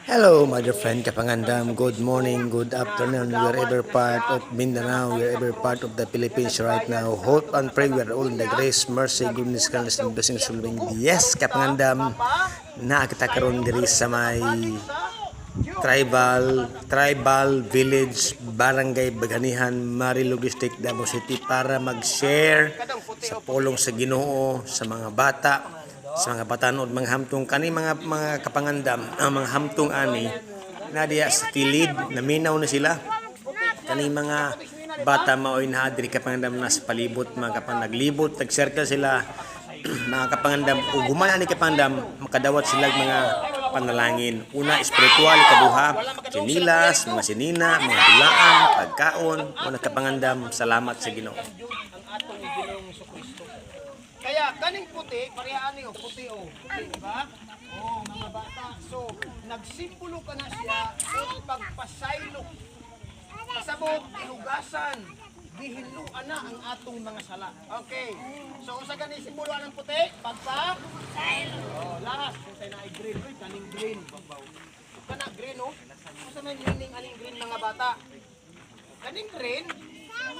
Hello, my dear friend Kapangandam. Good morning, good afternoon, wherever part of Mindanao, wherever part of the Philippines right now. Hope and pray we are all in the grace, mercy, goodness, kindness, and blessings of yes, Kapangandam, na kita karon diri sa may tribal village barangay Baganihan, Marilog District, Davao City para mag-share sa pulong sa Ginoo sa mga bata, sa mga batanod, mga hamtong kani mga kapangandam, ang mga hamtong ani na diya sa kilid, naminaw na sila kani mga bata maoy na diri kapangandam na sa palibot, mga kapang naglibot, nag-circle sila mga kapangandam, ug gumana ni kapangandam makadawat sila mga panalangin. Una, espiritual, ikaduha, sinilas, mga sinina, mga dulaan, pagkaon, mga kapangandam, salamat sa Ginoo. Kaya kaning puti, parehaan niyo, puti o. Di ba? Oh, mga bata. So, nagsimbolo ka na siya ng pagpasaylo. Pasabot, ilugasan, bihiluan na ang atong mga sala. Okay. So, sa ganing simboloan ng puti, pagpasaylo. Oh, lahat. Kung tayo na green, kaning green. Kana green, oh. Kung sa may meaning aning green, mga bata. Kaning green,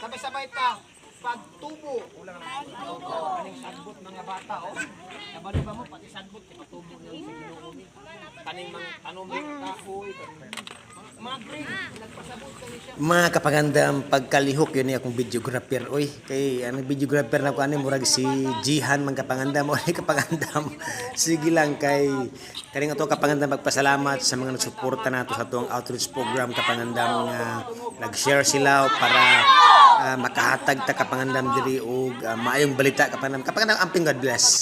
sabay-sabay ta. Pagtubo. Kaning sagbot mga bata, oh. Kabalo ba mo pati sagbot kay pagtubo niya sa Ginoo ni. Kaning mga tanong kahoy, mga green, nagpasabot kani siya. Mga kapangandam, pagkalihok yun akong videographer oy. Kay ang videographer na ko ani murag si Jihan mga kapangandam o kapangandam. Sige lang kay kaning ato kapangandam pagpasalamat sa mga nagsuporta nato sa tuwang outreach program kapangandam nga nag-share sila para makahatag ta kapangandam diri og maayong balita kapangandam amping God bless.